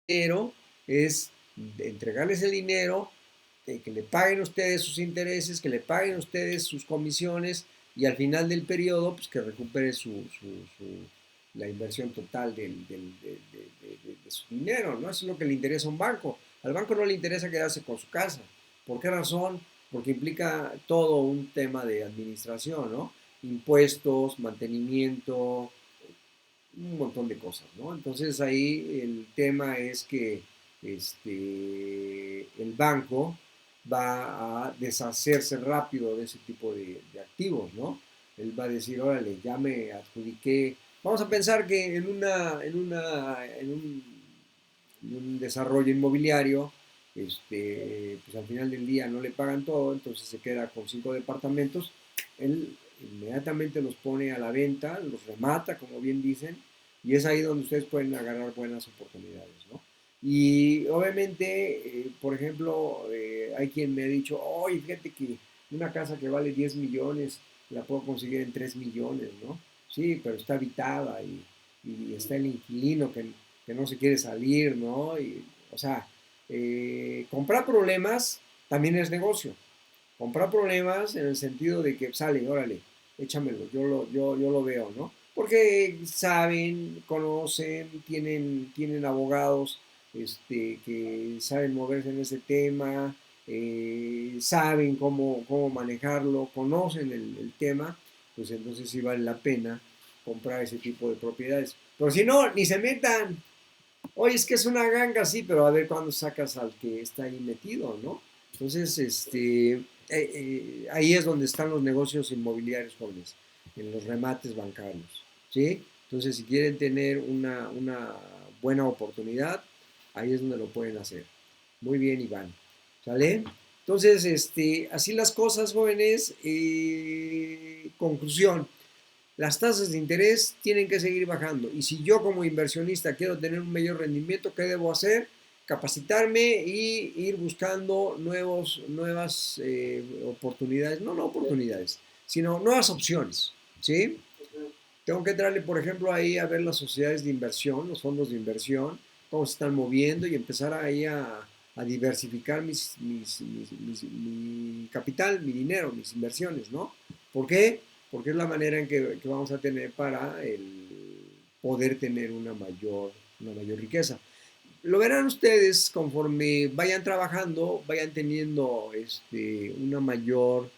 dinero es entregarles el dinero, que le paguen ustedes sus intereses, que le paguen ustedes sus comisiones y al final del periodo, pues que recupere la inversión total de su dinero, ¿no? Eso es lo que le interesa a un banco. Al banco no le interesa quedarse con su casa. ¿Por qué razón? Porque implica todo un tema de administración, ¿no? Impuestos, mantenimiento, un montón de cosas, ¿no? Entonces ahí el tema es que el banco va a deshacerse rápido de ese tipo de activos, ¿no? Él va a decir, órale, ya me adjudiqué. Vamos a pensar que en un desarrollo inmobiliario, pues al final del día no le pagan todo, entonces se queda con 5 departamentos. Él inmediatamente los pone a la venta, los remata, como bien dicen, y es ahí donde ustedes pueden agarrar buenas oportunidades, ¿no? Y obviamente, por ejemplo, hay quien me ha dicho, oye, fíjate que una casa que vale 10 millones la puedo conseguir en 3 millones, ¿no? Sí, pero está habitada y está el inquilino que no se quiere salir, ¿no? Y, o sea, comprar problemas también es negocio. Comprar problemas en el sentido de que sale, órale, échamelo, yo lo veo, ¿no? Porque saben, conocen, tienen abogados que saben moverse en ese tema, saben cómo manejarlo, conocen el tema, pues entonces sí vale la pena comprar ese tipo de propiedades. Pero si no, ni se metan. Oye, es que es una ganga, sí, pero a ver cuándo sacas al que está ahí metido, ¿no? Entonces, ahí es donde están los negocios inmobiliarios jóvenes, en los remates bancarios, ¿sí? Entonces, si quieren tener una buena oportunidad, ahí es donde lo pueden hacer. Muy bien, Iván. ¿Sale? Entonces, así las cosas, jóvenes. Conclusión, las tasas de interés tienen que seguir bajando. Y si yo como inversionista quiero tener un mayor rendimiento, ¿qué debo hacer? Capacitarme y ir buscando nuevas oportunidades, no oportunidades, sino nuevas opciones, ¿sí? Tengo que entrarle, por ejemplo, ahí a ver las sociedades de inversión, los fondos de inversión, cómo se están moviendo y empezar ahí a diversificar mi capital, mi dinero, mis inversiones, ¿no? ¿Por qué? Porque es la manera en que vamos a tener para poder tener una mayor riqueza. Lo verán ustedes conforme vayan trabajando, vayan teniendo una mayor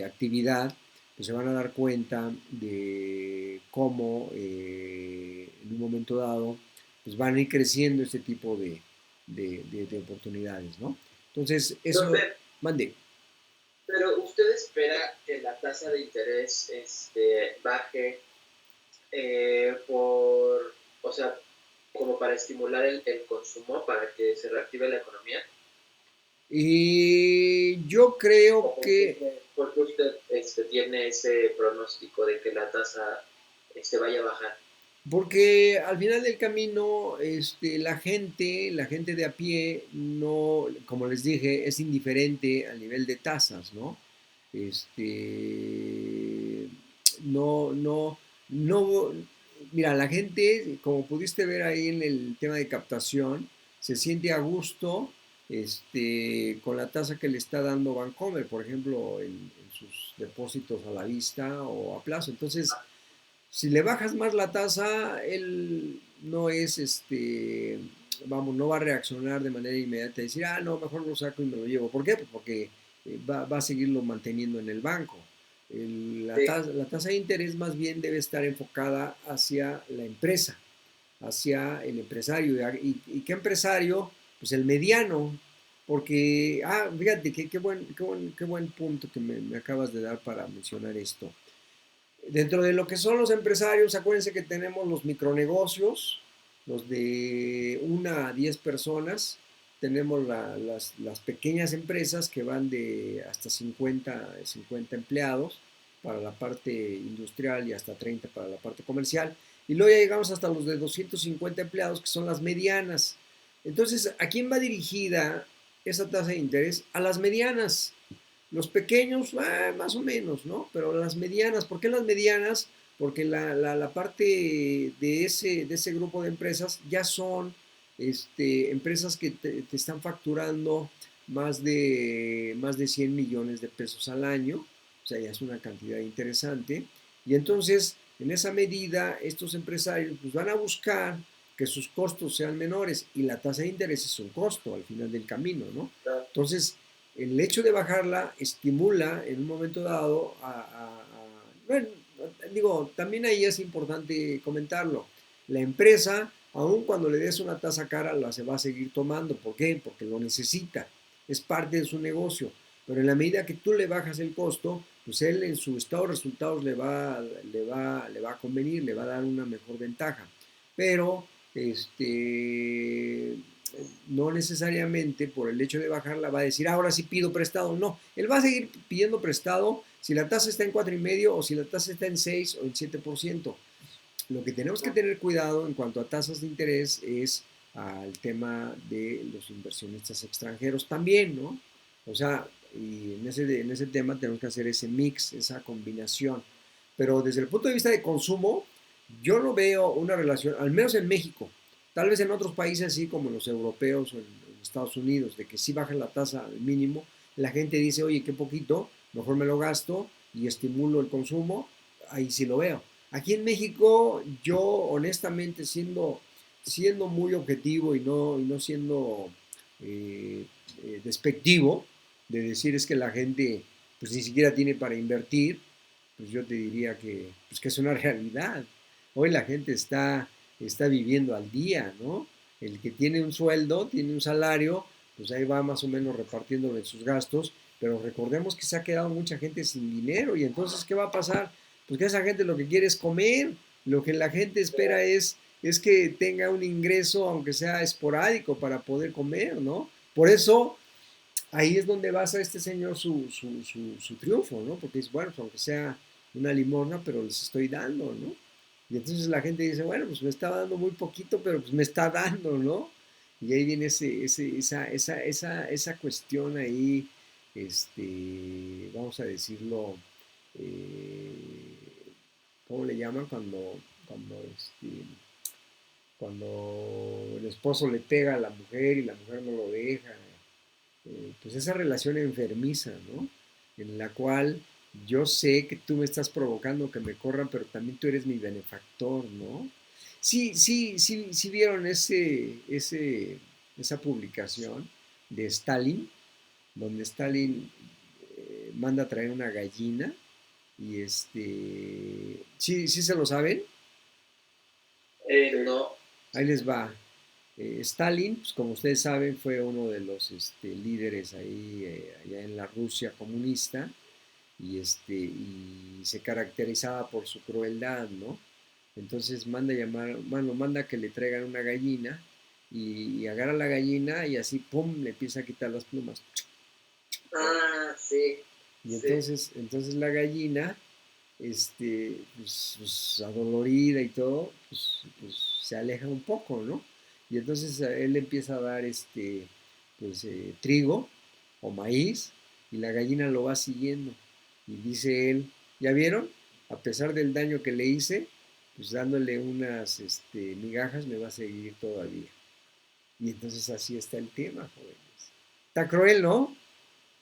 actividad, pues se van a dar cuenta de cómo en un momento dado pues van a ir creciendo este tipo de oportunidades, ¿no? Entonces, eso, Entonces, mande. pero usted espera que la tasa de interés baje o sea, como para estimular el consumo, para que se reactive la economía. Y yo creo que Por qué usted tiene ese pronóstico de que la tasa vaya a bajar? porque al final del camino, la gente de a pie, no, como les dije, es indiferente al nivel de tasas, ¿no? Este, no, mira, la gente, como pudiste ver ahí en el tema de captación, se siente a gusto, con la tasa que le está dando Bancomer, por ejemplo, en sus depósitos a la vista o a plazo. Entonces, si le bajas más la tasa, él no es, vamos, no va a reaccionar de manera inmediata y decir, no, mejor lo saco y me lo llevo. ¿Por qué? Pues porque va a seguirlo manteniendo en el banco. Sí, La tasa de interés más bien debe estar enfocada hacia la empresa, hacia el empresario. ¿Y qué empresario? Pues el mediano. Porque, fíjate, qué buen punto que me acabas de dar para mencionar esto. Dentro de lo que son los empresarios, acuérdense que tenemos los micronegocios, los de 1 a 10 personas, tenemos las pequeñas empresas que van de hasta 50 empleados para la parte industrial y hasta 30 para la parte comercial. Y luego ya llegamos hasta los de 250 empleados, que son las medianas. Entonces, ¿a quién va dirigida esa tasa de interés? A las medianas. Los pequeños, más o menos, ¿no? Pero las medianas, ¿por qué las medianas? Porque la parte de ese grupo de empresas ya son, empresas que te están facturando más de 100 millones de pesos al año, o sea, ya es una cantidad interesante, y entonces, en esa medida, estos empresarios pues, van a buscar que sus costos sean menores, y la tasa de interés es un costo al final del camino, ¿no? Claro. Entonces, el hecho de bajarla estimula en un momento dado bueno, digo, también ahí es importante comentarlo. La empresa, aun cuando le des una tasa cara, la se va a seguir tomando. ¿Por qué? Porque lo necesita. Es parte de su negocio. Pero en la medida que tú le bajas el costo, pues él en su estado de resultados le va a convenir, le va a dar una mejor ventaja. Pero no necesariamente por el hecho de bajarla va a decir, ahora sí pido prestado. No, él va a seguir pidiendo prestado si la tasa está en 4,5 o si la tasa está en 6 o en 7%. Lo que tenemos que tener cuidado en cuanto a tasas de interés es al tema de los inversionistas extranjeros también, ¿no? O sea, y en ese tema tenemos que hacer ese mix, esa combinación. Pero desde el punto de vista de consumo, yo no veo una relación, al menos en México, tal vez en otros países así como los europeos o en Estados Unidos, de que si bajan la tasa al mínimo, la gente dice, oye, qué poquito, mejor me lo gasto y estimulo el consumo, ahí sí lo veo. Aquí en México, yo honestamente, siendo muy objetivo y no siendo eh, despectivo, de decir es que la gente pues ni siquiera tiene para invertir, pues yo te diría que es una realidad. Hoy la gente está viviendo al día, ¿no? El que tiene un sueldo, tiene un salario, pues ahí va más o menos repartiéndolo en sus gastos, pero recordemos que se ha quedado mucha gente sin dinero y entonces, ¿qué va a pasar? Pues que esa gente lo que quiere es comer, lo que la gente espera es que tenga un ingreso, aunque sea esporádico, para poder comer, ¿no? Por eso, ahí es donde basa este señor su triunfo, ¿no? Porque es, bueno, pues aunque sea una limosna, pero les estoy dando, ¿no? Y entonces la gente dice, bueno, pues me estaba dando muy poquito, pero pues me está dando, ¿no? Y ahí viene esa cuestión ahí, vamos a decirlo, eh, ¿cómo le llaman? Cuando el esposo le pega a la mujer y la mujer no lo deja, pues esa relación enfermiza, ¿no? En la cual yo sé que tú me estás provocando que me corran, pero también tú eres mi benefactor, ¿no? Sí, sí, sí, sí vieron esa publicación de Stalin, donde Stalin manda a traer una gallina y sí, sí se lo saben, No. ahí les va. Stalin, pues como ustedes saben, fue uno de los líderes ahí allá en la Rusia comunista y se caracterizaba por su crueldad, ¿no? Entonces manda que le traigan una gallina y agarra la gallina y así, ¡pum!, le empieza a quitar las plumas. Ah, sí, Y sí. entonces la gallina, pues, adolorida y todo, pues se aleja un poco, ¿no? Y entonces él empieza a dar pues, trigo o maíz y la gallina lo va siguiendo. Y dice él, ¿ya vieron? A pesar del daño que le hice, pues dándole unas migajas me va a seguir todavía. Y entonces así está el tema, jóvenes. Está cruel, ¿no?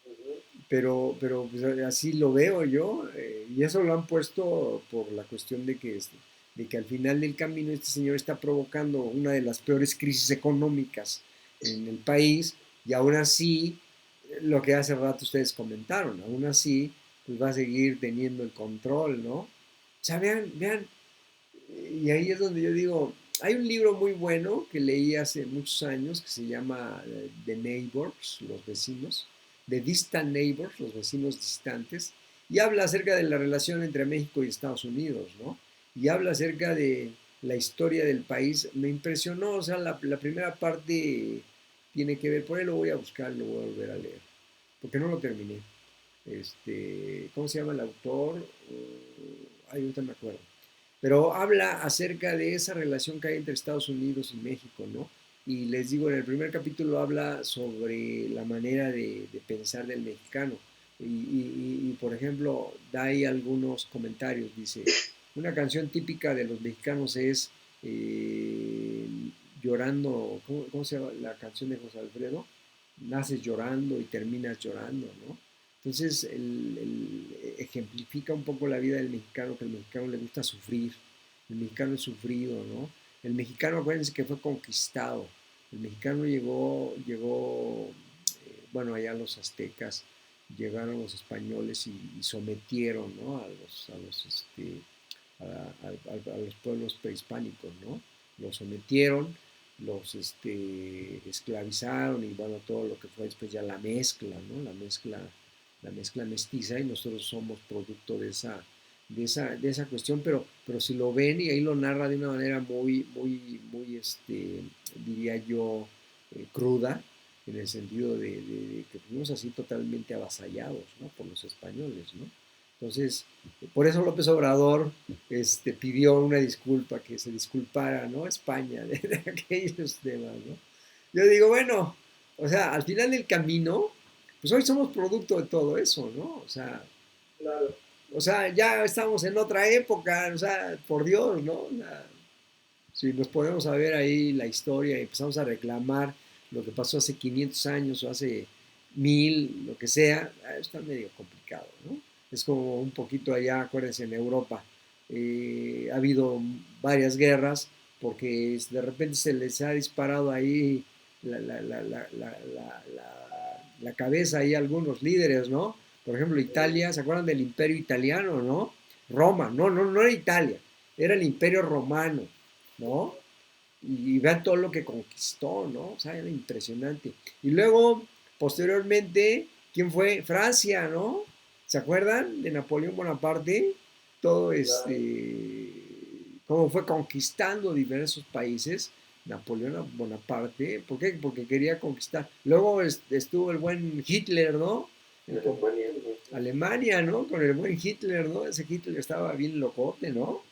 Ujú. Pero pues, así lo veo yo, y eso lo han puesto por la cuestión de que al final del camino este señor está provocando una de las peores crisis económicas en el país, y aún así, lo que hace rato ustedes comentaron, aún así, pues va a seguir teniendo el control, ¿no? O sea, vean, vean, y ahí es donde yo digo, hay un libro muy bueno que leí hace muchos años que se llama The Neighbors, los vecinos, The Distant Neighbors, los vecinos distantes, y habla acerca de la relación entre México y Estados Unidos, ¿no? Y habla acerca de la historia del país. Me impresionó, o sea, la primera parte tiene que ver, por ahí lo voy a buscar, lo voy a volver a leer, porque no lo terminé. ¿Cómo se llama el autor? Ay, ahorita me acuerdo, pero habla acerca de esa relación que hay entre Estados Unidos y México, ¿no? Y les digo, en el primer capítulo habla sobre la manera de pensar del mexicano. Por ejemplo, da ahí algunos comentarios. Dice, una canción típica de los mexicanos es, llorando, ¿cómo se llama la canción de José Alfredo? Naces llorando y terminas llorando, ¿no? Entonces, ejemplifica un poco la vida del mexicano, que el mexicano le gusta sufrir, el mexicano es sufrido, ¿no? El mexicano, acuérdense que fue conquistado, el mexicano llegó, bueno, allá los aztecas, llegaron los españoles y sometieron, ¿no? A los pueblos prehispánicos, ¿no? Los sometieron, los esclavizaron y bueno, todo lo que fue después ya la mezcla, ¿no? La mezcla mestiza y nosotros somos producto de esa cuestión, pero si lo ven y ahí lo narra de una manera muy, diría yo, cruda, en el sentido de que fuimos así totalmente avasallados, ¿no? Por los españoles, ¿no? Entonces, por eso López Obrador pidió una disculpa, que se disculpara, ¿no? España de aquellos temas, ¿no? Yo digo, bueno, o sea, al final del camino, pues hoy somos producto de todo eso, ¿no? Claro. O sea, ya estamos en otra época, o sea, por Dios, ¿no? O sea, si nos podemos saber ahí la historia y empezamos a reclamar lo que pasó hace 500 años o hace 1000, lo que sea, está medio complicado, ¿no? Es como un poquito allá, acuérdense, en Europa. Ha habido varias guerras porque de repente se les ha disparado ahí la cabeza ahí a algunos líderes, ¿no? Por ejemplo, Italia, ¿se acuerdan del Imperio Italiano, no? Roma, no era Italia, era el Imperio Romano, ¿no? Y vean todo lo que conquistó, ¿no? O sea, era impresionante. Y luego, posteriormente, ¿quién fue? Francia, ¿no? ¿Se acuerdan de Napoleón Bonaparte? Todo Claro. cómo fue conquistando diversos países. Napoleón Bonaparte, ¿por qué? Porque quería conquistar. Luego estuvo el buen Hitler, ¿no? Alemania. Alemania, ¿no? Con el buen Hitler, ¿no? Ese Hitler estaba bien locote, ¿no?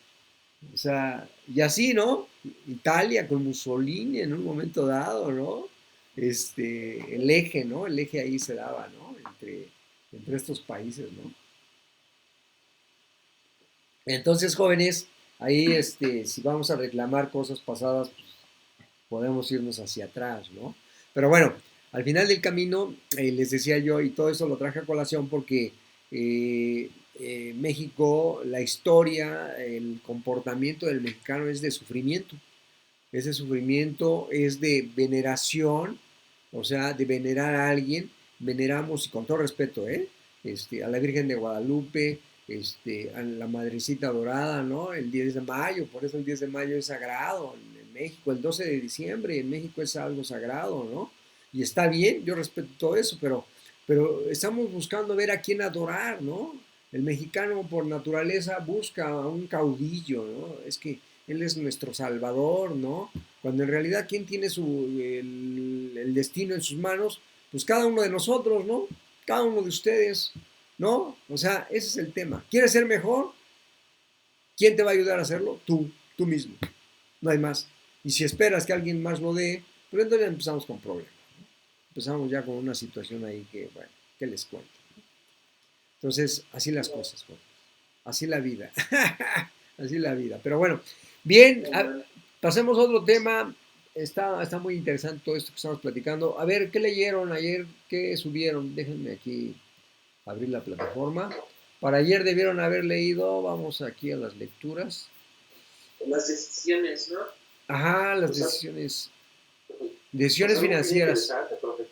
O sea, y así, ¿no? Italia con Mussolini en un momento dado, ¿no? El eje, ¿no? El eje ahí se daba, ¿no? Entre estos países, ¿no? Entonces, jóvenes, ahí, si vamos a reclamar cosas pasadas, pues podemos irnos hacia atrás, ¿no? Pero bueno, al final del camino, les decía yo, y todo eso lo traje a colación porque México, la historia, el comportamiento del mexicano es de sufrimiento. Ese sufrimiento es de veneración, o sea, de venerar a alguien. Veneramos, y con todo respeto, a la Virgen de Guadalupe, a la Madrecita Dorada, ¿no? El 10 de mayo, por eso el 10 de mayo es sagrado en México, el 12 de diciembre en México es algo sagrado, ¿no? Y está bien, yo respeto todo eso, pero estamos buscando ver a quién adorar, ¿no? El mexicano por naturaleza busca a un caudillo, ¿no? Es que él es nuestro salvador, ¿no? Cuando en realidad, ¿quién tiene el destino en sus manos? Pues cada uno de nosotros, ¿no? Cada uno de ustedes, ¿no? O sea, ese es el tema. ¿Quieres ser mejor? ¿Quién te va a ayudar a hacerlo? Tú mismo. No hay más. Y si esperas que alguien más lo dé, pues entonces empezamos con problemas. ¿No? Empezamos ya con una situación ahí que, bueno, ¿qué les cuento? Entonces, así las cosas, bueno. Así la vida. Así la vida. Pero bueno, bien, pasemos a otro tema. Está muy interesante todo esto que estamos platicando. A ver, ¿qué leyeron ayer? ¿Qué subieron? Déjenme aquí abrir la plataforma. Para ayer debieron haber leído, vamos aquí a las lecturas. Las decisiones, ¿no? Ajá, las O sea, decisiones algo muy financieras. interesante, profe,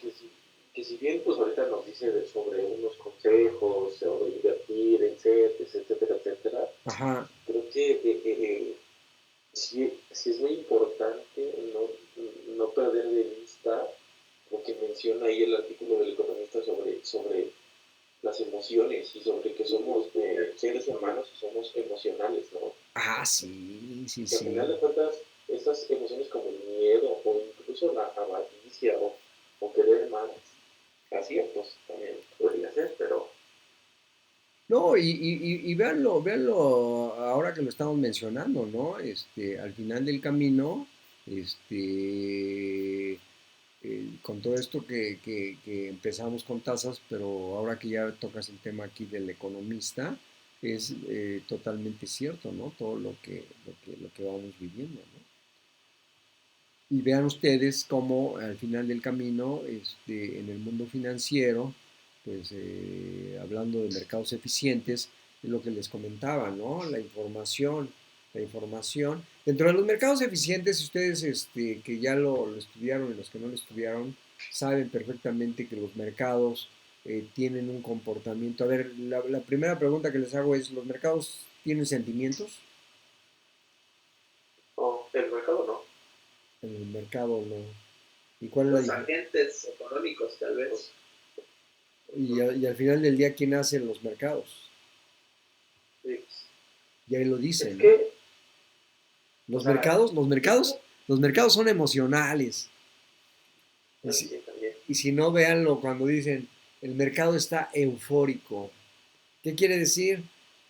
que si bien pues ahorita nos dice sobre unos consejos, sobre invertir en CETES, etcétera, etcétera, Ajá, creo que sí es muy importante no perder de vista lo que menciona ahí el artículo del economista sobre las emociones y sobre que somos seres humanos y somos emocionales, ¿no? sí, sí, Que al final sí. de cuentas, esas emociones como el miedo o incluso la avaricia o querer más, aciertos también podría ser, pero No, y véanlo ahora que lo estamos mencionando, ¿no? Al final del camino, con todo esto que empezamos con tasas, pero ahora que ya tocas el tema aquí del economista, es totalmente cierto, ¿no? Todo lo que vamos viviendo, ¿no? Y vean ustedes cómo al final del camino, en el mundo financiero, pues hablando de mercados eficientes, es lo que les comentaba, ¿no? La información. Dentro de los mercados eficientes, ustedes que ya lo estudiaron y los que no lo estudiaron, saben perfectamente que los mercados tienen un comportamiento. A ver, la primera pregunta que les hago es, ¿los mercados tienen sentimientos? O el mercado no. En el mercado no. ¿Y cuál es la Los diferencia? agentes económicos, tal vez. Y al final del día, ¿quién hace los mercados? Sí. Y ahí lo Es dicen, ¿no? que, o Los sea, mercados, los mercados, tipo, los mercados son emocionales. Y si, también, también. y si no, véanlo cuando dicen, el mercado está eufórico. ¿Qué quiere decir?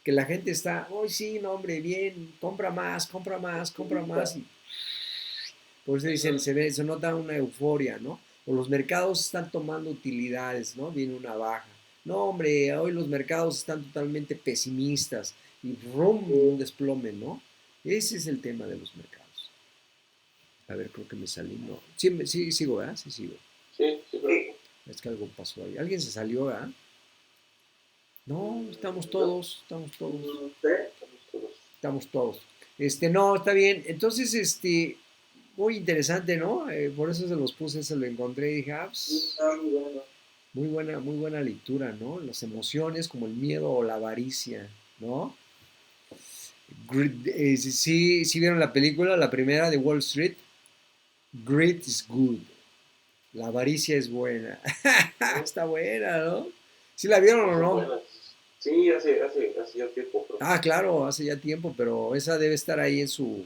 Que la gente está, oh sí, no hombre, bien, compra más, compra más, compra más. Y por eso dicen, se nota una euforia, ¿no? O los mercados están tomando utilidades, ¿no? Viene una baja. No, hombre, hoy los mercados están totalmente pesimistas y ¡rum! Un desplome, ¿no? Ese es el tema de los mercados. A ver, creo que me salí, ¿no? Sí, sí sigo, ¿verdad? Sí sigo. Sí, sí, pero Es que algo pasó ahí. ¿Alguien se salió, verdad? No, no, estamos todos. No sé. estamos todos. Estamos todos. No, está bien. Entonces, muy interesante, ¿no? Por eso se los puse, se lo encontré y dije, ah, pues, Está muy bueno. muy buena lectura, ¿no? Las emociones como el miedo o la avaricia, ¿no? Sí, sí vieron la película, la primera de Wall Street. Greed is good. La avaricia es buena. Está buena, ¿no? ¿Sí la vieron No o son no? buenas. Sí, hace ya tiempo, pero Ah, claro, hace ya tiempo, pero esa debe estar ahí en su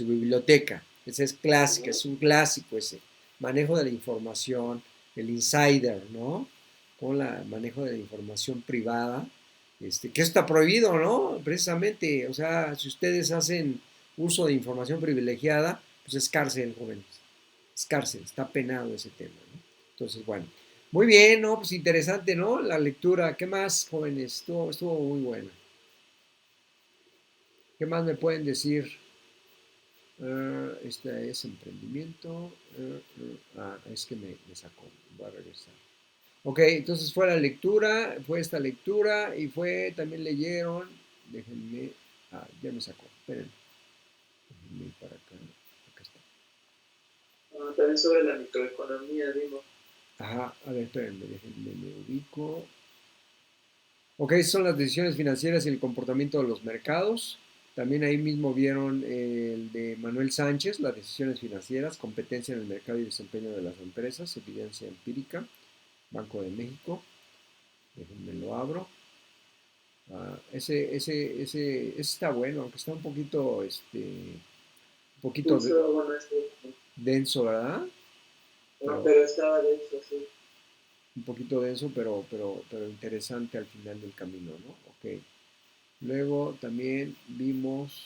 biblioteca. Esa es clásica, es un clásico ese. Manejo de la información, el insider, ¿no? Con la manejo de la información privada, que está prohibido, ¿no? Precisamente, o sea, si ustedes hacen uso de información privilegiada, pues es cárcel, jóvenes. Es cárcel, está penado ese tema, ¿no? Entonces, bueno. Muy bien, ¿no? Pues interesante, ¿no? La lectura. ¿Qué más, jóvenes? Estuvo muy buena. ¿Qué más me pueden decir? Este es emprendimiento. Es que me sacó. Voy a regresar. Ok, entonces fue la lectura, fue esta lectura y fue, también leyeron. Déjenme. Ya me sacó. Esperen. Déjenme ir para acá. Acá está. También sobre la microeconomía, digo. Ajá, a ver, espérenme, déjenme, me ubico. Ok, son las decisiones financieras y el comportamiento de los mercados. También ahí mismo vieron el de Manuel Sánchez, las decisiones financieras, competencia en el mercado y desempeño de las empresas, evidencia empírica, Banco de México. Déjenme lo abro. Ese está bueno, aunque está un poquito Justo, bueno, denso, ¿verdad? no, Pero pero estaba de eso, sí. un poquito denso, pero interesante al final del camino, ¿no? Ok. Luego también vimos,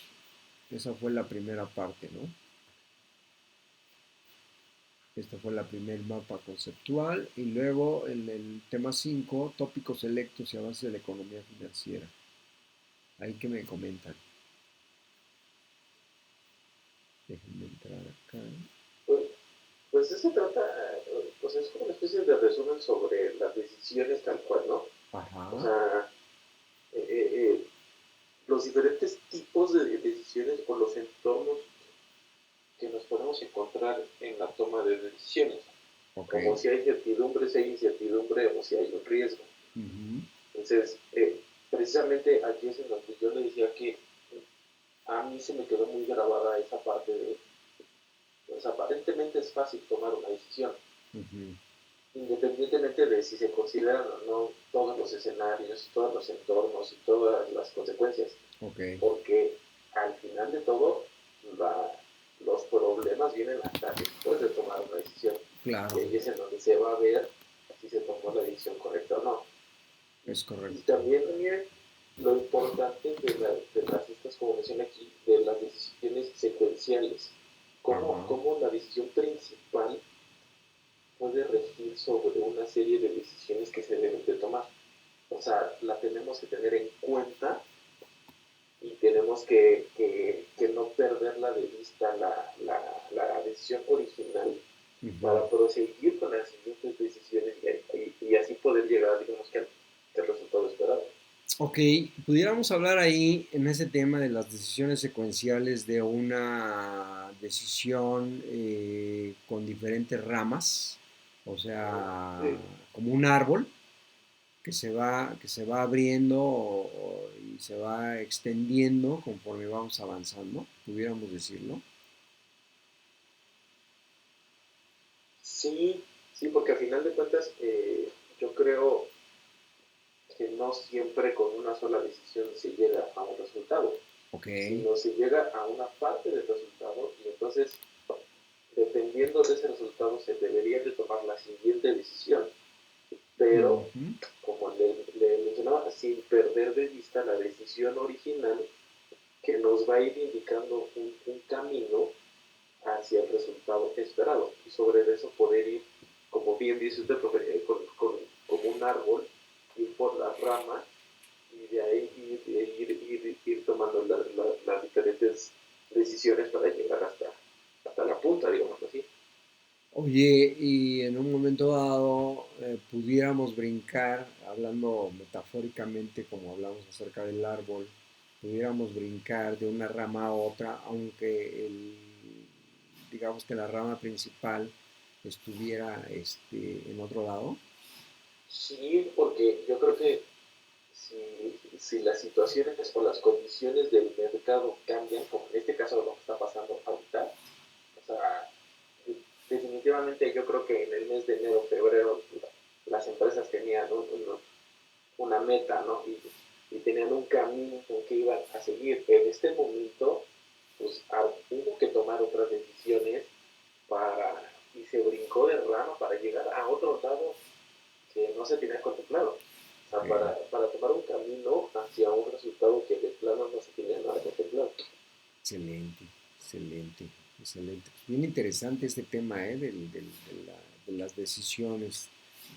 esa fue la primera parte, ¿no? Esta fue la primer mapa conceptual y luego en el tema 5 tópicos selectos y avances de la economía financiera. Ahí que me comentan. Déjenme entrar acá. pues, pues eso trata, pues es como una especie de resumen sobre las decisiones tal cual, ¿no? O Ajá, sea, eh, eh, eh, los diferentes tipos de decisiones o los entornos que nos podemos encontrar en la toma de decisiones, ok. como si hay certidumbre, si hay incertidumbre o si hay un riesgo. Ujú, Entonces, precisamente aquí es en donde yo le decía que a mí se me quedó muy grabada esa parte de, pues aparentemente es fácil tomar una decisión, ujú, independientemente de si se consideran o no todos los escenarios, todos los entornos y todas las consecuencias, ok, porque al final de todo la, los problemas vienen hasta después de tomar una decisión y claro, ahí es en donde se va a ver si se tomó la decisión correcta o no. es Y correcto. también lo importante de las estas, como menciona aquí, de las decisiones secuenciales, Ajá, cómo la decisión principal puede regir sobre una serie de decisiones que se deben de tomar. O sea, la tenemos que tener en cuenta y tenemos que no perderla de vista la decisión original para proseguir con las siguientes decisiones y así poder llegar, digamos, al resultado esperado. Ok, pudiéramos hablar ahí en ese tema de las decisiones secuenciales de una decisión con diferentes ramas, o sea, Sí, como un árbol que se va abriendo y se va extendiendo conforme vamos avanzando, pudiéramos decirlo. sí, sí, porque al final de cuentas yo creo que no siempre con una sola decisión se llega a un resultado, Ok. sino se llega a una parte del resultado y entonces, dependiendo de ese resultado, se debería de tomar la siguiente decisión, pero, Ujú. como le mencionaba, sin perder de vista la decisión original que nos va a ir indicando un camino hacia el resultado esperado y sobre eso poder ir, como bien dice usted, profe, como un árbol, ir por las ramas y de ahí ir tomando las diferentes decisiones para llegar hasta la punta, digamos así. Oye, y en un momento dado pudiéramos brincar, hablando metafóricamente como hablamos acerca del árbol, pudiéramos brincar de una rama a otra, aunque digamos que la rama principal estuviera en otro lado. Sí, porque yo creo que si las situaciones o las condiciones del mercado cambian, como en este caso lo que está pasando ahorita, o sea, definitivamente yo creo que en el mes de enero, febrero, las empresas tenían una meta, ¿no? Y tenían un camino en que iban a seguir. En este momento, pues hubo que tomar otras decisiones y se brincó de rama para llegar a otro lado que no se tenía contemplado. O sea, Ok. para tomar un camino hacia un resultado que de plano no se tenía nada contemplado. Excelente, excelente, excelente. Pues bien interesante este tema, de las decisiones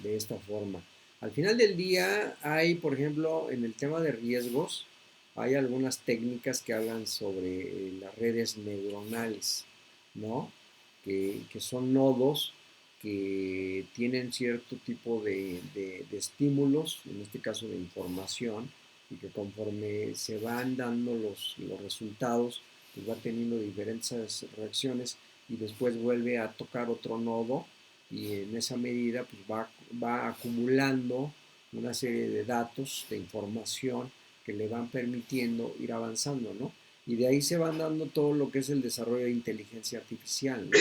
de esta forma. Al final del día hay, por ejemplo, en el tema de riesgos, hay algunas técnicas que hablan sobre las redes neuronales, ¿no? Que son nodos que tienen cierto tipo de estímulos, en este caso de información, y que conforme se van dando los resultados, pues va teniendo diferentes reacciones y después vuelve a tocar otro nodo y en esa medida pues va acumulando una serie de datos, de información que le van permitiendo ir avanzando, ¿no? Y de ahí se van dando todo lo que es el desarrollo de inteligencia artificial, ¿no?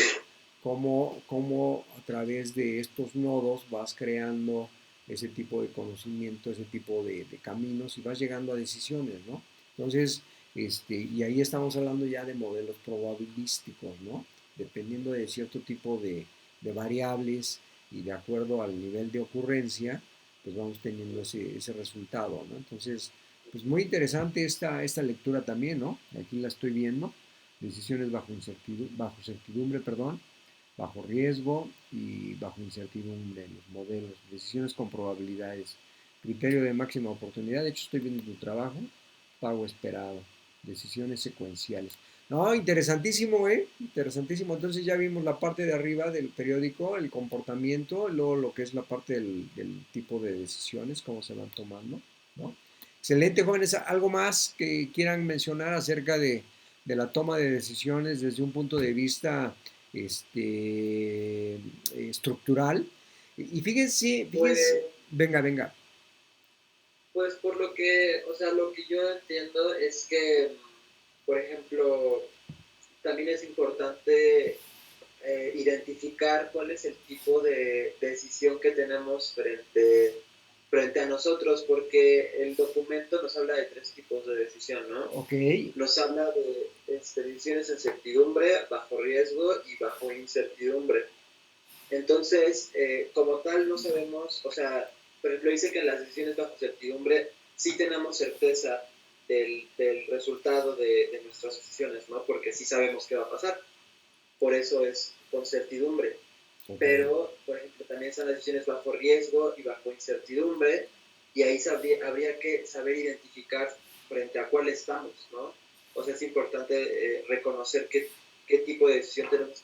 Cómo a través de estos nodos vas creando ese tipo de conocimiento, ese tipo de caminos y vas llegando a decisiones, ¿no? Entonces, y ahí estamos hablando ya de modelos probabilísticos, ¿no? Dependiendo de cierto tipo de variables y de acuerdo al nivel de ocurrencia, pues vamos teniendo ese resultado, ¿no? Entonces, pues muy interesante esta lectura también, ¿no? Aquí la estoy viendo. Decisiones bajo certidumbre, perdón, bajo riesgo y bajo incertidumbre, los modelos, decisiones con probabilidades, criterio de máxima oportunidad. De hecho, estoy viendo tu trabajo, pago esperado, decisiones secuenciales. No, interesantísimo, ¿eh? Interesantísimo. Entonces ya vimos la parte de arriba del periódico, el comportamiento, luego lo que es la parte del tipo de decisiones, cómo se van tomando, ¿no? Excelente, jóvenes. ¿Algo más que quieran mencionar acerca de la toma de decisiones desde un punto de vista estructural? Y fíjense, Pues, fíjense, venga, venga. pues por lo que, o sea, lo que yo entiendo es que, por ejemplo, también es importante identificar cuál es el tipo de decisión que tenemos frente a nosotros, porque el documento nos habla de tres tipos de decisión, ¿no? Ok, Nos habla de decisiones en certidumbre, bajo riesgo y bajo incertidumbre. Entonces, como tal, no sabemos, o sea, por ejemplo, dice que en las decisiones bajo certidumbre sí tenemos certeza del resultado de nuestras decisiones, ¿no? Porque sí sabemos qué va a pasar. Por eso es con certidumbre. ok, Pero, por ejemplo, también están las decisiones bajo riesgo y bajo incertidumbre, y ahí habría que saber identificar frente a cuál estamos, ¿no? O sea, es importante reconocer qué tipo de decisión tenemos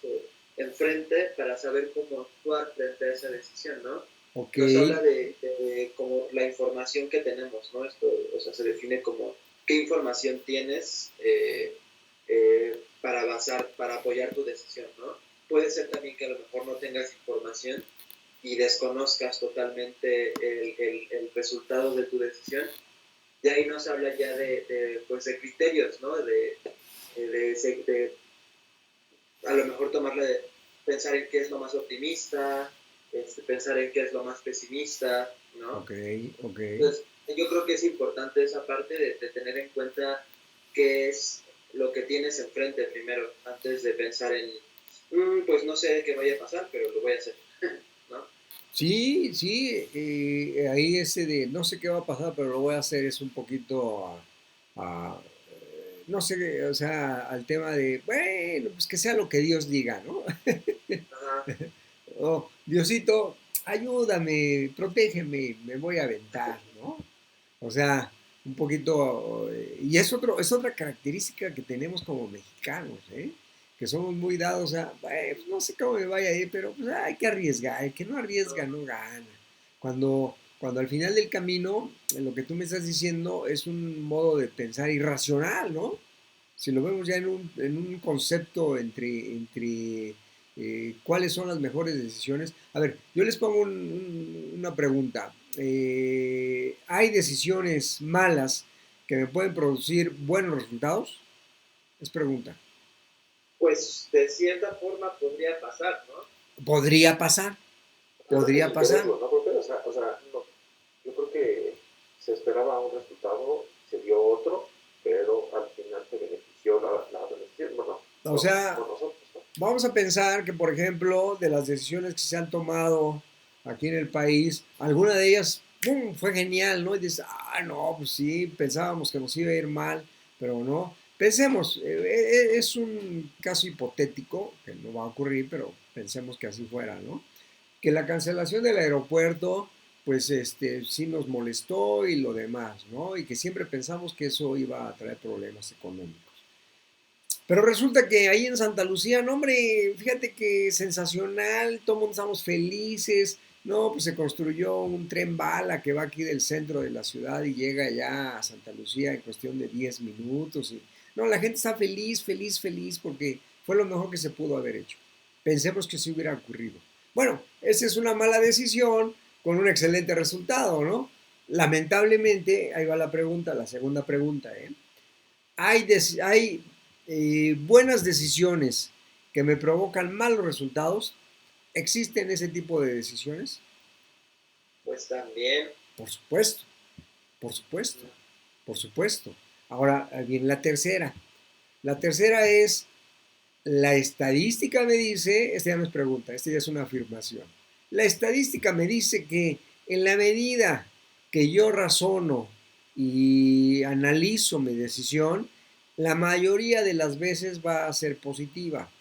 enfrente para saber cómo actuar frente a esa decisión, ¿no? Ok. Nos habla de como la información que tenemos, ¿no? Esto, o sea, se define como qué información tienes para apoyar tu decisión, ¿no? Puede ser también que a lo mejor no tengas información y desconozcas totalmente el resultado de tu decisión. Y ahí nos habla ya pues de criterios, ¿no? De a lo mejor pensar en qué es lo más optimista, pensar en qué es lo más pesimista, ¿no? Ok. Entonces, yo creo que es importante esa parte de tener en cuenta qué es lo que tienes enfrente primero, antes de pensar en, pues no sé qué vaya a pasar, pero lo voy a hacer, ¿no? Sí, sí, ahí ese de no sé qué va a pasar, pero lo voy a hacer es un poquito no sé, o sea, al tema de, bueno, pues que sea lo que Dios diga, ¿no? Ajá. Oh, Diosito, ayúdame, protégeme, me voy a aventar, ¿no? O sea, un poquito, y es otra característica que tenemos como mexicanos, ¿eh? Que somos muy dados a, pues, no sé cómo me vaya a ir, pero pues, hay que arriesgar, el que no arriesga no gana. Cuando al final del camino, lo que tú me estás diciendo es un modo de pensar irracional, ¿no? Si lo vemos ya en un concepto entre cuáles son las mejores decisiones. A ver, yo les pongo una pregunta. ¿Hay decisiones malas que me pueden producir buenos resultados? Es pregunta. Pues de cierta forma podría pasar, ¿no? Podría pasar, Pero hay podría que pasar. quererlo, ¿no, profe? O sea no, yo creo que se esperaba un resultado, se dio otro, pero al final se benefició la organización, bueno, O sea, no nosotros, ¿no? vamos a pensar que, por ejemplo, de las decisiones que se han tomado aquí en el país, alguna de ellas ¡pum! Fue genial, ¿no? Y dices, no, pues sí, pensábamos que nos iba a ir mal, pero no. Pensemos, es un caso hipotético, que no va a ocurrir, pero pensemos que así fuera, ¿no? Que la cancelación del aeropuerto, pues sí nos molestó y lo demás, ¿no? Y que siempre pensamos que eso iba a traer problemas económicos. Pero resulta que ahí en Santa Lucía, no hombre, fíjate que sensacional, todo el mundo estamos felices. No, pues se construyó un tren bala que va aquí del centro de la ciudad y llega ya a Santa Lucía en cuestión de 10 minutos. No, la gente está feliz, feliz, feliz porque fue lo mejor que se pudo haber hecho. Pensemos que sí hubiera ocurrido. Bueno, esa es una mala decisión con un excelente resultado, ¿no? Lamentablemente, ahí va la pregunta, la segunda pregunta, ¿eh? Hay buenas decisiones que me provocan malos resultados. ¿Existen ese tipo de decisiones? Pues también, Por supuesto, por supuesto, por supuesto. Ahora viene la tercera. La tercera es, la estadística me dice, esta ya no es pregunta, esta ya es una afirmación. La estadística me dice que en la medida que yo razono y analizo mi decisión, la mayoría de las veces va a ser positiva.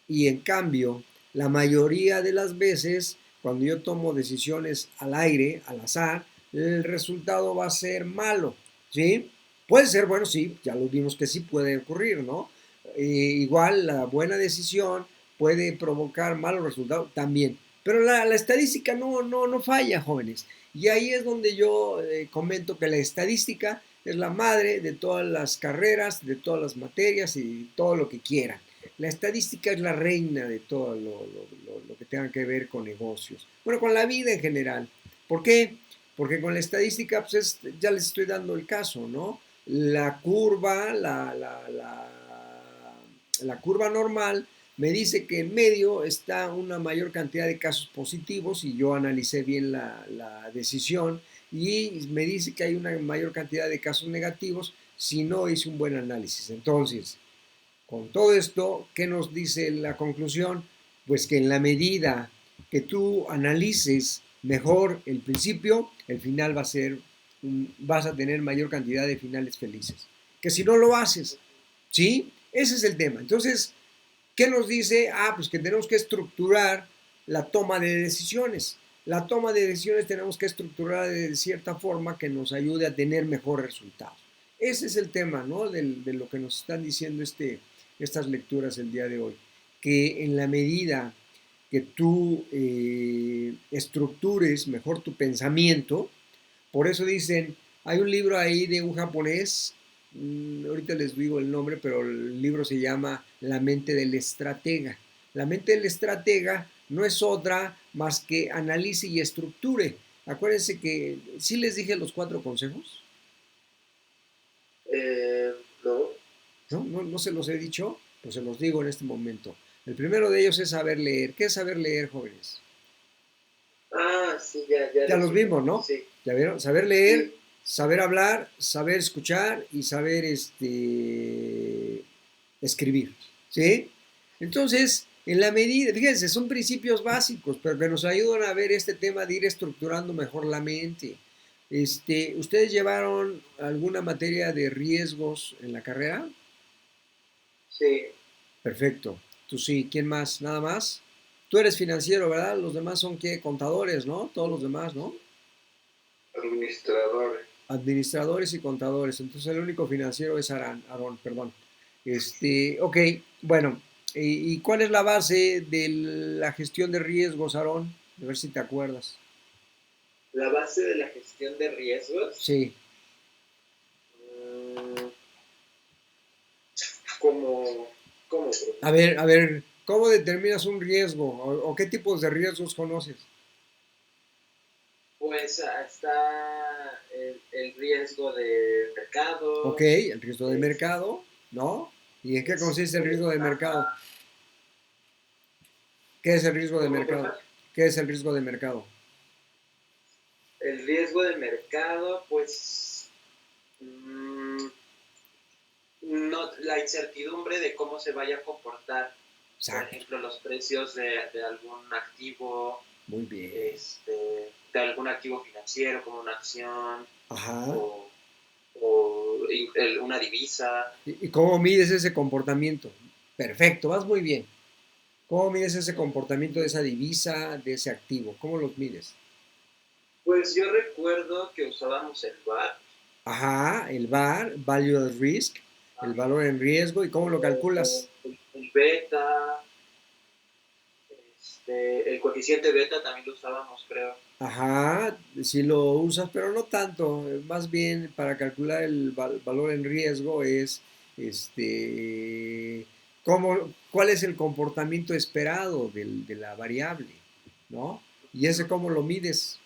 Y en cambio, la mayoría de las veces, cuando yo tomo decisiones al aire, al azar, el resultado va a ser malo, ¿sí? Puede ser, bueno, sí, ya lo vimos que sí puede ocurrir, ¿no? Igual la buena decisión puede provocar malos resultados también. Pero la estadística no falla, jóvenes. Y ahí es donde yo comento que la estadística es la madre de todas las carreras, de todas las materias y todo lo que quieran. La estadística es la reina de todo lo que tenga que ver con negocios. Bueno, con la vida en general. ¿Por qué? Porque con la estadística, pues ya les estoy dando el caso, ¿no? La curva, la curva normal me dice que en medio está una mayor cantidad de casos positivos y yo analicé bien la decisión y me dice que hay una mayor cantidad de casos negativos si no hice un buen análisis. Entonces, con todo esto, ¿qué nos dice la conclusión? Pues que en la medida que tú analices mejor el principio, el final va a ser, vas a tener mayor cantidad de finales felices. Que si no lo haces, ¿sí? Ese es el tema. Entonces, ¿qué nos dice? Pues que tenemos que estructurar la toma de decisiones. La toma de decisiones tenemos que estructurar de cierta forma que nos ayude a tener mejores resultados. ese es el tema, ¿no? De lo que nos están diciendo estas lecturas el día de hoy. Que en la medida que tú estructures mejor tu pensamiento, por eso dicen, hay un libro ahí de un japonés, ahorita les digo el nombre, pero el libro se llama La mente del estratega. La mente del estratega no es otra más que analice y estructure. Acuérdense que sí les dije los 4 consejos. No. ¿No? ¿No se los he dicho? Pues se los digo en este momento. El primero de ellos es saber leer. ¿Qué es saber leer, jóvenes? Ah, sí, ya Ya los vimos, ¿no? Sí. ¿Ya vieron? Saber leer, Sí. saber hablar, saber escuchar y saber escribir. ¿Sí? Entonces, en la medida, fíjense, son principios básicos, pero que nos ayudan a ver este tema de ir estructurando mejor la mente. ¿Ustedes llevaron alguna materia de riesgos en la carrera? Sí. Perfecto. Tú sí, ¿quién más? ¿Nada más? Tú eres financiero, ¿verdad? Los demás son ¿qué? Contadores, ¿no? Todos los demás, ¿no? Administradores. Administradores y contadores. Entonces el único financiero es Aarón, perdón. Ok, bueno, ¿y cuál es la base de la gestión de riesgos, Aarón? A ver si te acuerdas. La base de la gestión de riesgos. Sí. ¿Cómo? A ver, ¿cómo determinas un riesgo? ¿O qué tipos de riesgos conoces? Pues está el riesgo de mercado. Ok, el riesgo de mercado, ¿no? ¿Y en qué consiste el riesgo de mercado? ¿Qué es el riesgo de mercado? ¿Qué es el riesgo de mercado? El riesgo de mercado, pues, no, la incertidumbre de cómo se vaya a comportar, Exacto. por ejemplo, los precios de algún activo, muy bien, de algún activo financiero como una acción. Ajá. O una divisa. ¿Y cómo mides ese comportamiento? Perfecto, vas muy bien. ¿Cómo mides ese comportamiento de esa divisa, de ese activo? ¿Cómo los mides? Pues yo recuerdo que usábamos el VAR. Ajá, el VAR, Value at Risk, el valor en riesgo. ¿Y cómo lo calculas? El beta, el coeficiente beta también lo usábamos, creo. Ajá, sí lo usas, pero no tanto. Más bien para calcular el valor en riesgo es cuál es el comportamiento esperado de la variable, ¿no? Y ese cómo lo mides.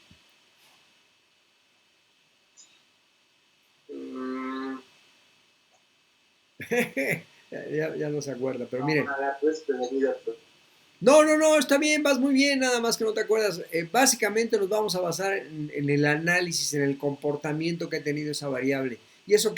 Ya no se acuerda, pero miren. No, está bien, vas muy bien, nada más que no te acuerdas. Básicamente nos vamos a basar en el análisis, en el comportamiento que ha tenido esa variable. ¿Y eso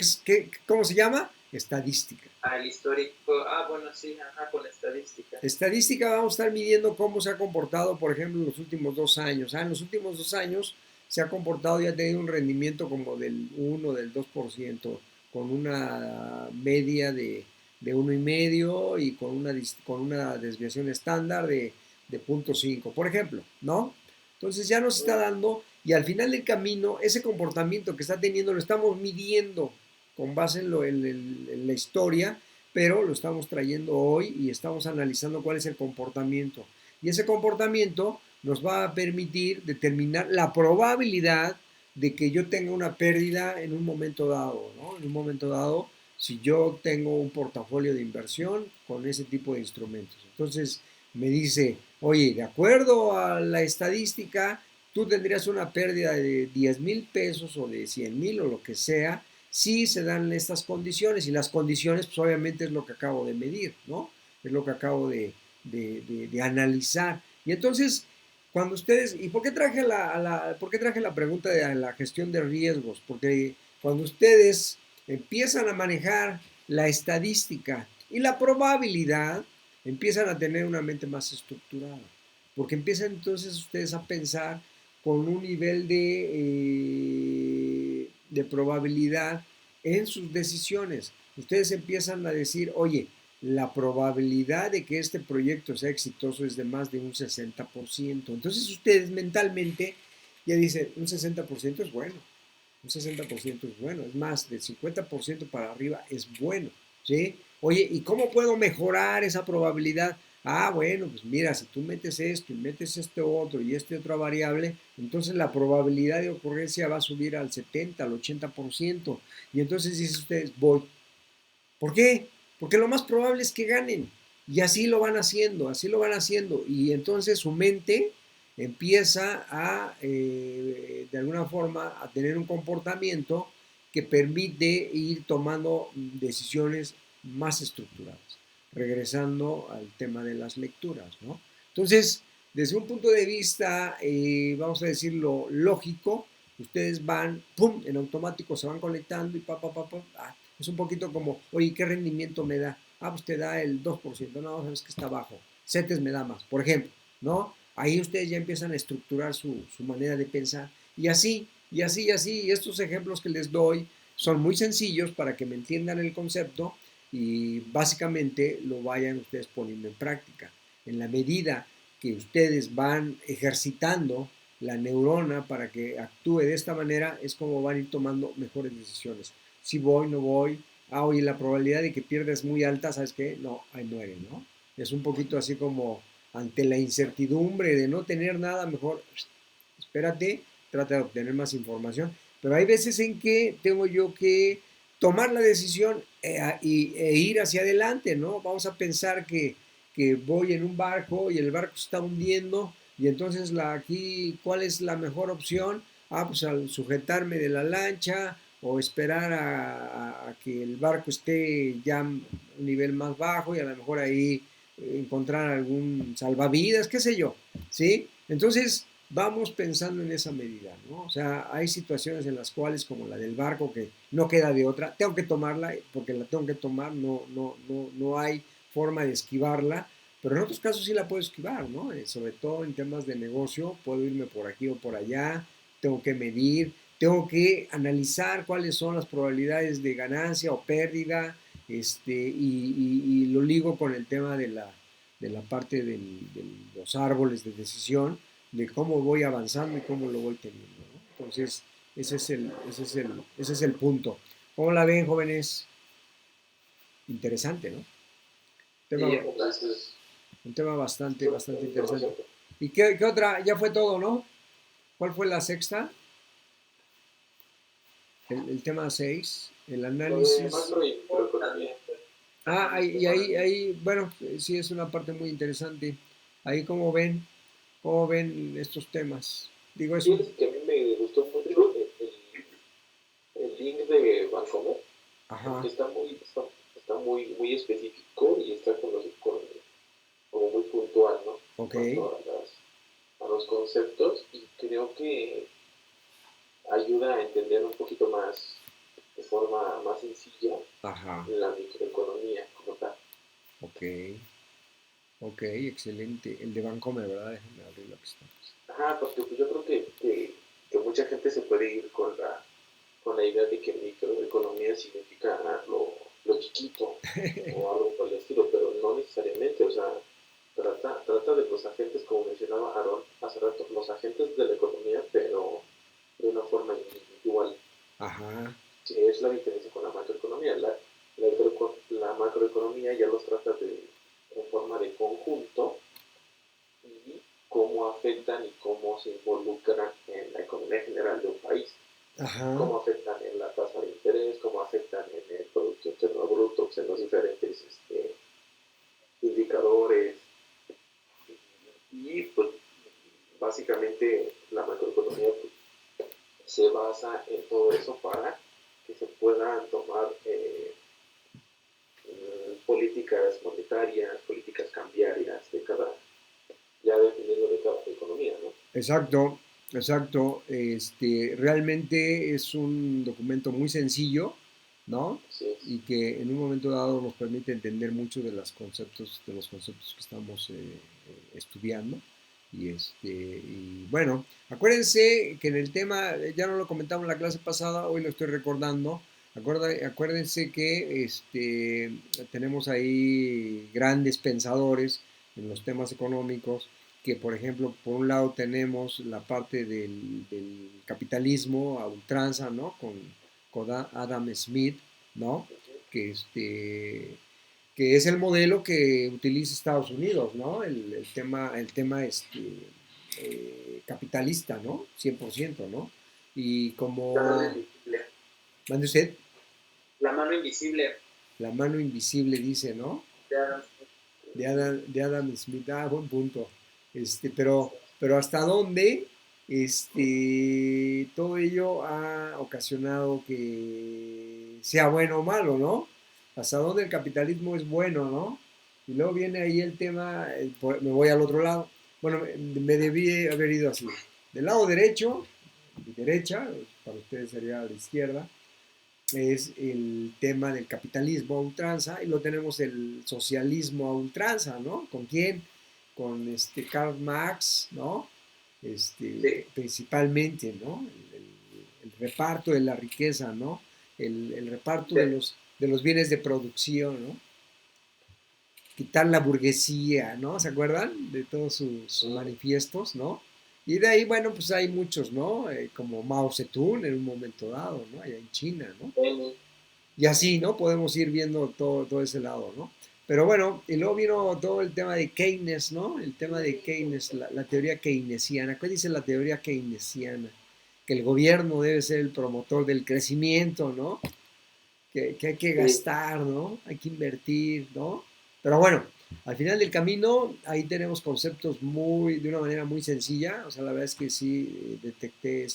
cómo se llama? Estadística. El histórico, bueno, sí, con la estadística. Estadística vamos a estar midiendo cómo se ha comportado, por ejemplo, en los últimos 2 años. En los últimos 2 años se ha comportado y ha tenido un rendimiento como del 1, del 2%, con una media de 1,5 y con una desviación estándar de 0,5, por ejemplo, ¿no? Entonces ya nos está dando, y al final del camino, ese comportamiento que está teniendo lo estamos midiendo con base en la historia, pero lo estamos trayendo hoy y estamos analizando cuál es el comportamiento. Y ese comportamiento nos va a permitir determinar la probabilidad de que yo tenga una pérdida en un momento dado, ¿no? En un momento dado, si yo tengo un portafolio de inversión con ese tipo de instrumentos. Entonces me dice, oye, de acuerdo a la estadística, tú tendrías una pérdida de 10,000 pesos o de 100,000 o lo que sea, si se dan estas condiciones. Y las condiciones, pues obviamente es lo que acabo de medir, ¿no? Es lo que acabo de analizar. Y entonces, cuando ustedes, ¿y por qué traje la pregunta de la gestión de riesgos? Porque cuando ustedes empiezan a manejar la estadística y la probabilidad, empiezan a tener una mente más estructurada. Porque empiezan entonces ustedes a pensar con un nivel de probabilidad en sus decisiones. Ustedes empiezan a decir, oye, la probabilidad de que este proyecto sea exitoso es de más de un 60%. Entonces ustedes mentalmente ya dicen, un 60% es bueno. Un 60% es bueno, es más, del 50% para arriba es bueno, ¿sí? Oye, ¿y cómo puedo mejorar esa probabilidad? Ah, bueno, pues mira, si tú metes esto y metes este otro y este otra variable, entonces la probabilidad de ocurrencia va a subir al 70, al 80%. Y entonces dice ustedes, voy. ¿Por qué? Porque lo más probable es que ganen. Y así lo van haciendo, así lo van haciendo. Y entonces su mente empieza a, de alguna forma, a tener un comportamiento que permite ir tomando decisiones más estructuradas. Regresando al tema de las lecturas, ¿no? Entonces, desde un punto de vista, vamos a decirlo, lógico, ustedes van, pum, en automático se van conectando y es un poquito como, oye, ¿qué rendimiento me da? Ah, pues te da el 2%, no, sabes que está bajo, CETES me da más, por ejemplo, ¿no? Ahí ustedes ya empiezan a estructurar su manera de pensar y así, y así, y así, y estos ejemplos que les doy son muy sencillos para que me entiendan el concepto y básicamente lo vayan ustedes poniendo en práctica. En la medida que ustedes van ejercitando la neurona para que actúe de esta manera, es como van a ir tomando mejores decisiones. Si voy, no voy, ah, oye, la probabilidad de que pierdas es muy alta, ¿sabes qué? No, ahí muere, ¿no? Es un poquito así como ante la incertidumbre de no tener nada, mejor espérate, trata de obtener más información. Pero hay veces en que tengo yo que tomar la decisión e ir hacia adelante, ¿no? Vamos a pensar que voy en un barco y el barco se está hundiendo y entonces aquí, ¿cuál es la mejor opción? Ah, pues al sujetarme de la lancha o esperar a que el barco esté ya a un nivel más bajo y a lo mejor ahí encontrar algún salvavidas, qué sé yo, ¿sí? Entonces, vamos pensando en esa medida, ¿no? O sea, hay situaciones en las cuales, como la del barco, que no queda de otra, tengo que tomarla porque la tengo que tomar, no hay forma de esquivarla, pero en otros casos sí la puedo esquivar, ¿no? Sobre todo en temas de negocio, puedo irme por aquí o por allá, tengo que medir, tengo que analizar cuáles son las probabilidades de ganancia o pérdida, y lo ligo con el tema de la parte de los árboles de decisión, de cómo voy avanzando y cómo lo voy teniendo, ¿no? Entonces, ese es el punto. ¿Cómo la ven, jóvenes? Interesante, ¿no? Tema, Sí, Entonces, un tema bastante, bastante interesante. información. ¿Y qué otra? Ya fue todo, ¿no? ¿Cuál fue la sexta? El tema 6, el Lo de análisis. macro y microeconomía. Ah, ahí, bueno, sí es una parte muy interesante. Ahí cómo ven estos temas. Digo, es un... Fíjense que a mí me gustó mucho el link de Bancomer, porque Ajá, está muy específico y está como muy puntual, ¿no? En ok, cuanto a los conceptos, y creo que ayuda a entender un poquito más, de forma más sencilla, ajá, la microeconomía como tal. ok, ok, excelente. El de Bancomer, ¿verdad? Déjame abrir lo que está. Ajá, porque pues, yo creo que mucha gente se puede ir con la idea de que microeconomía significa lo chiquito o algo por el estilo, pero no necesariamente, o sea, trata de los agentes, como mencionaba Aaron hace rato, los agentes de la economía, pero de una forma individual, Ajá, que es la diferencia con la macroeconomía. La macroeconomía ya los trata en forma de conjunto y cómo afectan y cómo se involucran en la economía general de un país, ajá, cómo afectan en la tasa de interés, cómo afectan en el Producto Interno Bruto, pues, en los diferentes indicadores. Y pues básicamente la macroeconomía pues, se basa en todo eso para que se puedan tomar políticas monetarias, políticas cambiarias de ya dependiendo de cada economía, ¿no? exacto, exacto. Realmente es un documento muy sencillo, ¿no? Así es. Y que en un momento dado nos permite entender mucho de los conceptos que estamos estudiando. Y bueno, acuérdense que en el tema, ya no lo comentamos en la clase pasada, hoy lo estoy recordando. Acuérdense que tenemos ahí grandes pensadores en los temas económicos que por ejemplo, por un lado tenemos la parte del capitalismo a ultranza, ¿no? Con Adam Smith, ¿no? Que, que es el modelo que utiliza Estados Unidos, ¿no? El tema capitalista, ¿no? 100%, ¿no? Y La mano como, invisible. mande usted, La mano invisible. la mano invisible dice, ¿no? Ya, De Adam Smith, buen punto. Pero hasta dónde todo ello ha ocasionado que sea bueno o malo, ¿no? Hasta dónde el capitalismo es bueno, ¿no? Y luego viene ahí el tema, me voy al otro lado. Bueno, me debí haber ido así. Del lado derecho, mi derecha, para ustedes sería la izquierda, es el tema del capitalismo a ultranza y lo tenemos el socialismo a ultranza, ¿no? ¿Con quién? Con Karl Marx, ¿no? sí. Principalmente, ¿no? El reparto de la riqueza, ¿no? El reparto Sí. de los bienes de producción, ¿no? Quitar la burguesía, ¿no? ¿Se acuerdan de todos sus manifiestos, ¿no? Y de ahí, bueno, pues hay muchos, ¿no? Como Mao Zedong en un momento dado, ¿no? Allá en China, ¿no? Y así, ¿no? Podemos ir viendo todo ese lado, ¿no? Pero bueno, y luego vino todo el tema de Keynes, ¿no? El tema de Keynes, la teoría keynesiana. ¿Qué dice la teoría keynesiana? Que el gobierno debe ser el promotor del crecimiento, ¿no? Que hay que Sí. gastar, ¿no? Hay que invertir, ¿no? Pero bueno, al final del camino, ahí tenemos conceptos de una manera muy sencilla. O sea, la verdad es que sí detecté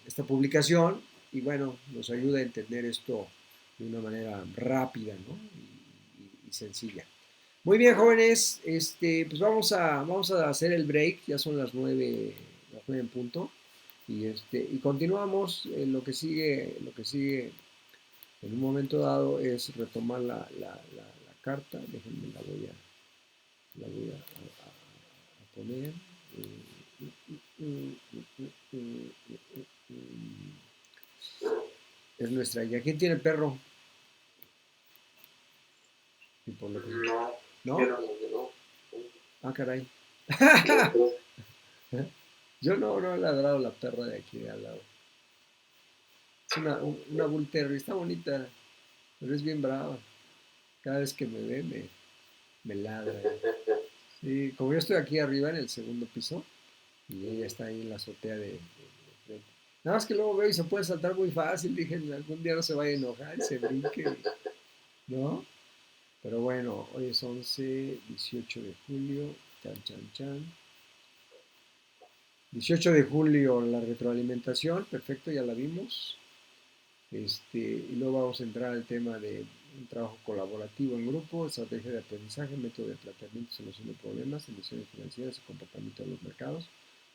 esta publicación y bueno, nos ayuda a entender esto de una manera rápida, ¿no? y sencilla. Muy bien, jóvenes, pues vamos a hacer el break, ya son las nueve en punto, y continuamos. Lo que sigue en un momento dado es retomar la carta. Déjenme la voy a poner. Es nuestra. ¿Y a quién tiene perro? Y por lo que... No, yo ¿No? no, yo no. Ah, caray. No, pero Yo no he ladrado la perra de aquí de al lado. Es una Bull Terrier, está bonita, pero es bien brava. Cada vez que me ve, me ladra. Sí, como yo estoy aquí arriba en el segundo piso, y ella está ahí en la azotea de frente. Nada más que luego veo y se puede saltar muy fácil. Dije, algún día no se vaya a enojar y se brinque, ¿no? Pero bueno, hoy es 11, 18 de julio, chan, chan, chan. 18 de julio la retroalimentación, perfecto, ya la vimos. Y luego vamos a entrar al tema de un trabajo colaborativo en grupo, estrategia de aprendizaje, método de planteamiento, solución de problemas, emisiones financieras y comportamiento de los mercados,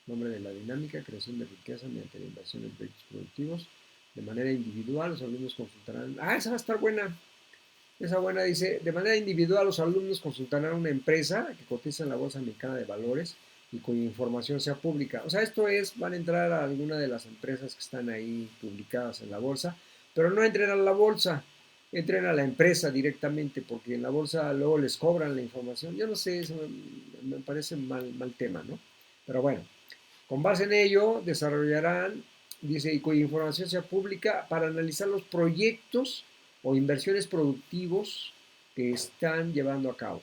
nombre de la dinámica, creación de riqueza mediante la inversión en proyectos productivos. De manera individual, los alumnos consultarán. Ah, esa va a estar buena. Esa buena dice, de manera individual los alumnos consultarán una empresa que cotiza en la Bolsa Mexicana de Valores y cuya información sea pública. O sea, esto es, van a entrar a alguna de las empresas que están ahí publicadas en la bolsa, pero no entren a la bolsa, entren a la empresa directamente, porque en la bolsa luego les cobran la información. Yo no sé, eso me parece mal tema, ¿no? Pero bueno, con base en ello desarrollarán, dice, y cuya información sea pública para analizar los proyectos o inversiones productivos que están llevando a cabo.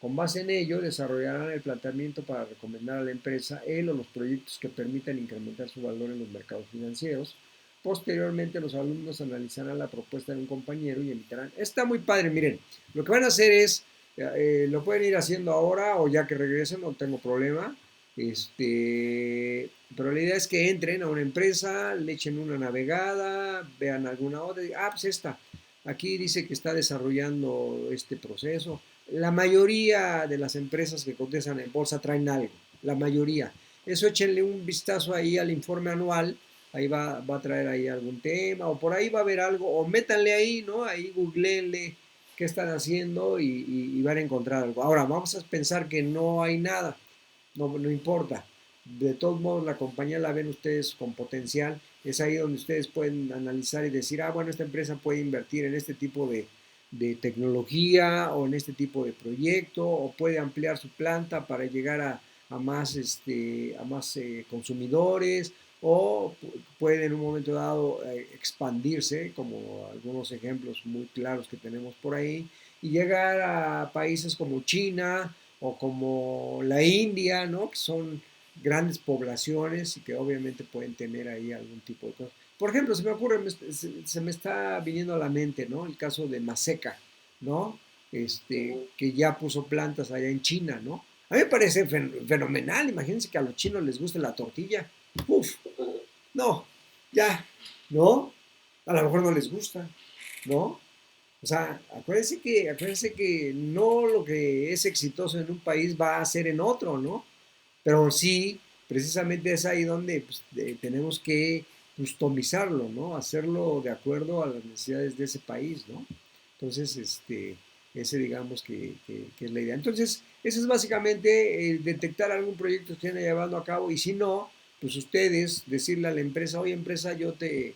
Con base en ello, desarrollarán el planteamiento para recomendar a la empresa el o los proyectos que permitan incrementar su valor en los mercados financieros. Posteriormente, los alumnos analizarán la propuesta de un compañero y emitirán. Está muy padre, miren, lo que van a hacer es, lo pueden ir haciendo ahora o ya que regresen, no tengo problema. Pero la idea es que entren a una empresa, le echen una navegada, vean alguna otra, y, pues esta, aquí dice que está desarrollando este proceso. La mayoría de las empresas que cotizan en bolsa traen algo, la mayoría. Eso échenle un vistazo ahí al informe anual, ahí va a traer ahí algún tema, o por ahí va a haber algo, o métanle ahí, ¿no? Ahí googleenle qué están haciendo y van a encontrar algo. Ahora, vamos a pensar que no hay nada, no importa. De todos modos, la compañía la ven ustedes con potencial. Es ahí donde ustedes pueden analizar y decir, bueno, esta empresa puede invertir en este tipo de tecnología o en este tipo de proyecto, o puede ampliar su planta para llegar a más, a más consumidores, o puede en un momento dado expandirse, como algunos ejemplos muy claros que tenemos por ahí, y llegar a países como China o como la India, ¿no? Que son grandes poblaciones y que obviamente pueden tener ahí algún tipo de cosas. Por ejemplo, se me ocurre, se me está viniendo a la mente, ¿no? El caso de Maseca, ¿no? Que ya puso plantas allá en China, ¿no? A mí me parece fenomenal. Imagínense que a los chinos les guste la tortilla. Uf, no, ya, ¿no? A lo mejor no les gusta, ¿no? O sea, acuérdense que no lo que es exitoso en un país va a ser en otro, ¿no? Pero sí, precisamente es ahí donde pues, tenemos que customizarlo, ¿no? Hacerlo de acuerdo a las necesidades de ese país, ¿no? Entonces, ese digamos que es la idea. Entonces, eso es básicamente detectar algún proyecto que estén llevando a cabo y si no, pues ustedes decirle a la empresa, oye empresa, te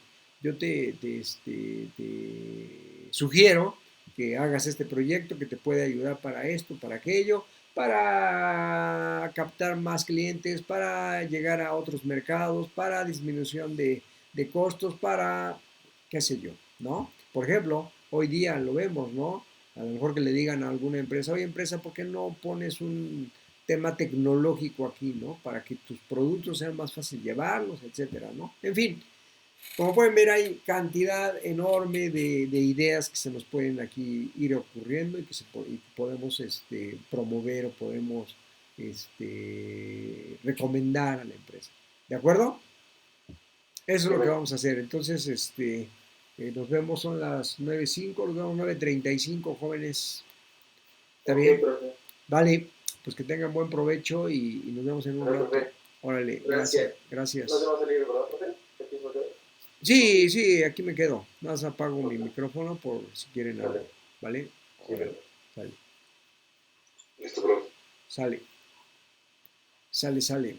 sugiero que hagas este proyecto que te puede ayudar para esto, para aquello, para captar más clientes, para llegar a otros mercados, para disminución de costos, para qué sé yo, ¿no? Por ejemplo, hoy día lo vemos, ¿no? A lo mejor que le digan a alguna empresa, oye empresa, ¿por qué no pones un tema tecnológico aquí, ¿no? Para que tus productos sean más fácil llevarlos, etcétera, ¿no? En fin, como pueden ver, hay cantidad enorme de ideas que se nos pueden aquí ir ocurriendo y que podemos promover o podemos recomendar a la empresa. ¿De acuerdo? Eso es lo que vamos a hacer. Entonces, nos vemos, son las 9:05, nos vemos 9:35, jóvenes. ¿Está bien? Profe. Vale, pues que tengan buen provecho y nos vemos en un rato. Profe. Órale, Gracias. gracias. No se va a salir, ¿verdad, profe? Aquí se va a quedar. Sí, sí, aquí me quedo. Nada más apago mi micrófono por si quieren algo. ¿Vale? Sí, Órale, sale. listo, profe. Sale. Sale, sale.